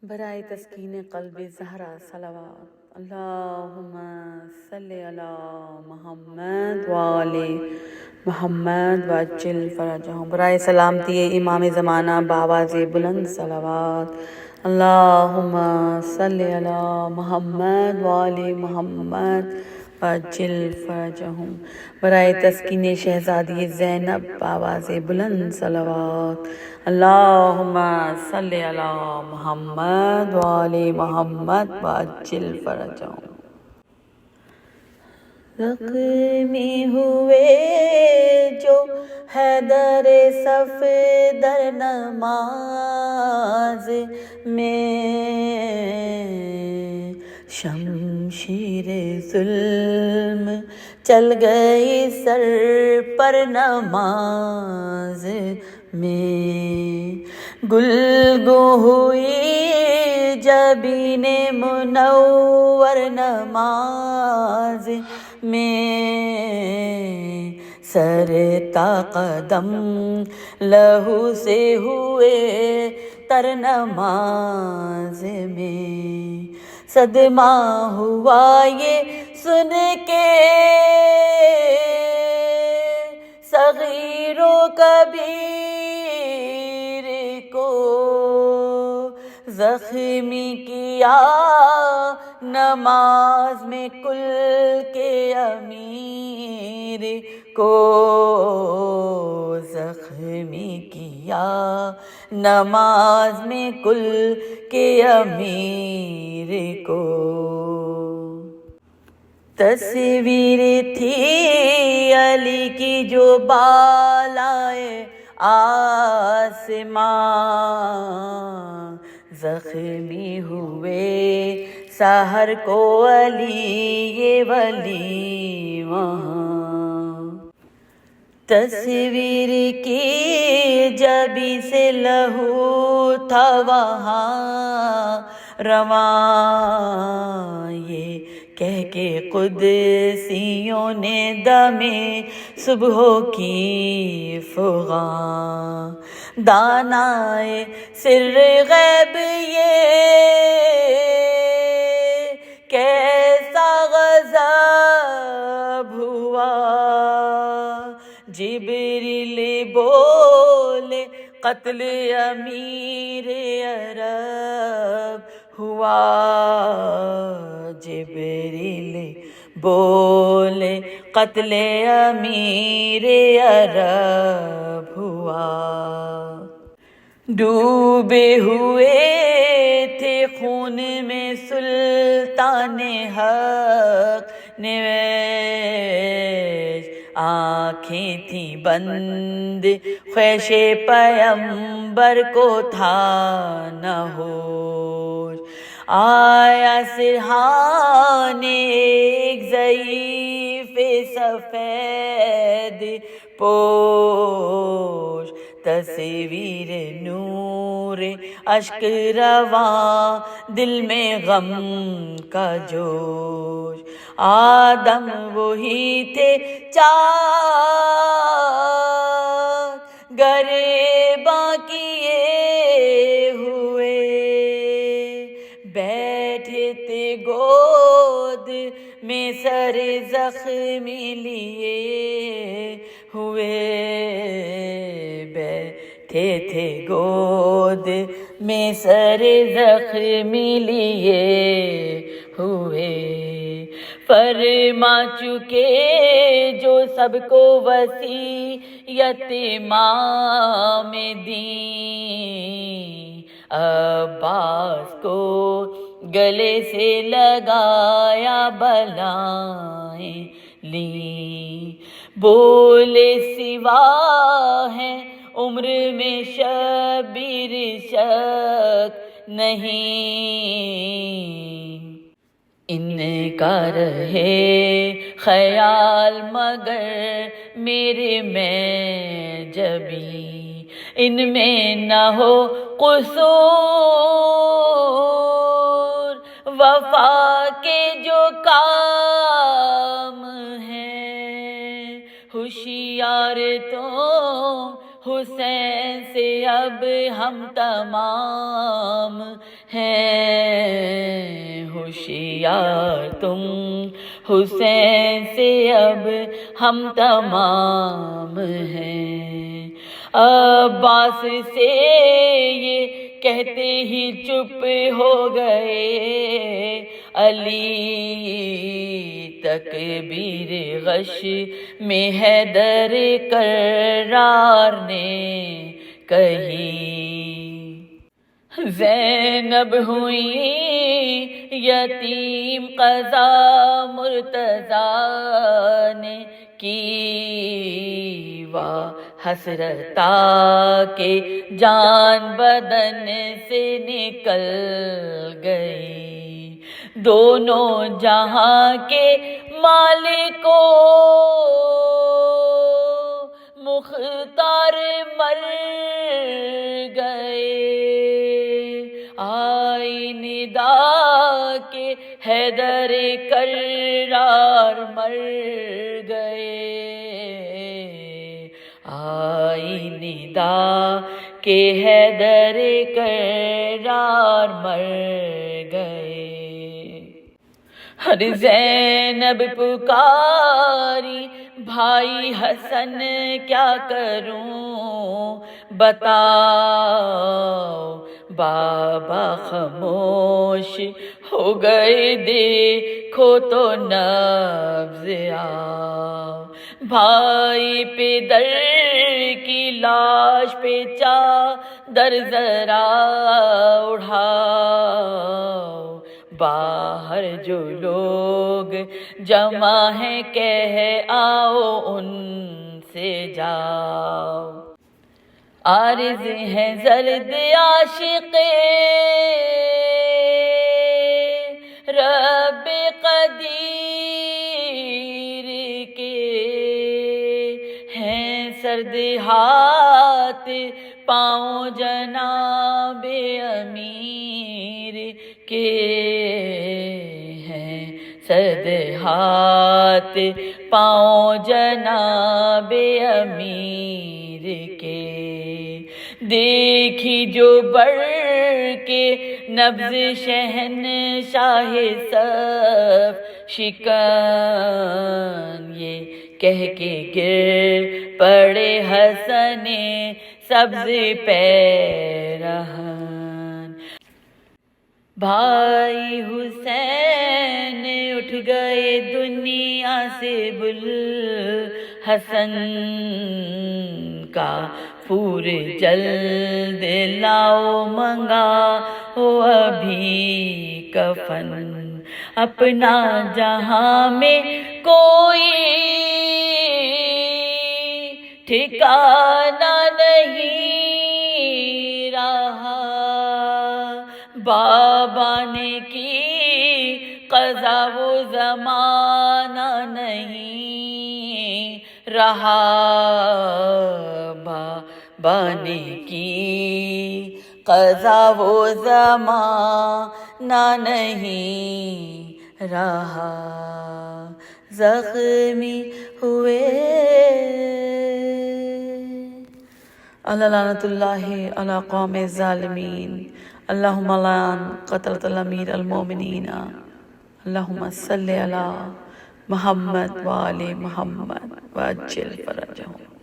برائے تسکین قلب زہرا صلوات اللہم صلی علی محمد وآل محمد وعجل فرجہم۔ برائے سلامتی امام زمانہ بآواز بلند صلوات اللہم صلی علی محمد وآل محمد وعجل فرجہم۔ برائے تسکین شہزادی زینب بآواز بلند صلوات اللہم صلی علی محمد وآل محمد وعجل فرجہم۔ زخمی ہوئے جو حیدر صفدر نماز میں، شمشیر ظلم چل گئی سر پر نماز میں، گلگو ہوئی جبین منور نماز میں، سر تا قدم لہو سے ہوئے تر نماز میں، صدمہ ہوا یہ سن کے صغیر و کبیر کو، زخمی کیا نماز میں کل کے امیر کو، زخمی کیا نماز میں کل کے امیر کو۔ تصویر تھی علی کی جو بالائے آسماں، زخمی ہوئے سحر کو علی یہ ولی وہاں، تصویر کی جبی سے لہو تھا وہاں رواں، یہ کہہ کے قدسیوں نے دم صبح کی فغاں، دانائے سر غیب یہ کیسا غضب ہوا، جبریل بولے قتل امیر عرب ہوا، جبریل بولے قتل امیر عرب ہوا، ڈوبے ہوئے تھے خون میں سلطان حق نویش، آنکھیں تھیں بند خیش پیمبر کو تھا نہ ہوش، آیا سرحان ایک ضعیف سفید پوش، تصویر نور اشک رواں دل میں غم کا جوش، آدم وہی تھے چار گریباں کیے ہوئے، بیٹھے تھے گود میں سر زخمی لیے ہوئے، بیٹھے تھے گود میں سر زخمی لیے ہوئے، فرما چکے جو سب کو وصیت امام دین، عباس کو گلے سے لگایا بلائیں لیں، بولے سوا ہے عمر میں شبیر شک نہیں، ان کا رہے خیال مگر میرے میں جبیں، ان میں نہ ہو قصور، وفا کے جو کام ہیں ہوشیار تم حسین سے اب ہم تمام ہیں، ہوشیار تم حسین سے اب ہم تمام ہیں۔ عباس سے یہ کہتے ہی چپ ہو گئے، علی تکبیر غش میں حیدر کرار نے کہی۔ زینب ہوئی یتیم قضا مرتضیٰ نے کی، واہ حسرتا کہ جان بدن سے نکل گئی، دونوں جہاں کے مالکوں مختار مر گئے، آئی ندا کے حیدر کرار مر گئے، آئی ندا کہ حیدر کرار مر گئے۔ ہر زینب پکاری بھائی حسن کیا کروں بتاؤ، بابا خاموش ہو گئے دیکھو تو نبض آؤ، بھائی پہ در کی لاش پہ چادر ذرا اڑھاؤ، باہر جو لوگ جمع ہیں کہہ آؤ ان سے جاؤ، عارض ہیں زرد عاشق رب قدیر کے، ہیں سرد ہاتھ پاؤں جناب امیر کے، ہیں سرد ہاتھ پاؤں جناب امیر کے، دیکھی جو بڑھ کے نبض شہنشاہ صف شکن، یہ کہہ کے گر پڑے حسن سبز پیرہن، بھائی حسین اٹھ گئے دنیا سے بوالحسن کا پور جلد لاؤ منگا ہو ابھی کفن، اپنا جہاں میں کوئی ٹھکانہ نہیں رہا، بابا نے کی قضا وہ زمانہ نہیں رہا، بابا نے کی قضا وہ زمانہ نہیں رہا، زخمی ہوئے اللہ لعنت اللہ علی قوم الظالمین، اللہم لعن قتلۃ الامیر المومنین، اللہم صلی علی محمد وآل محمد وعجل فرجہم۔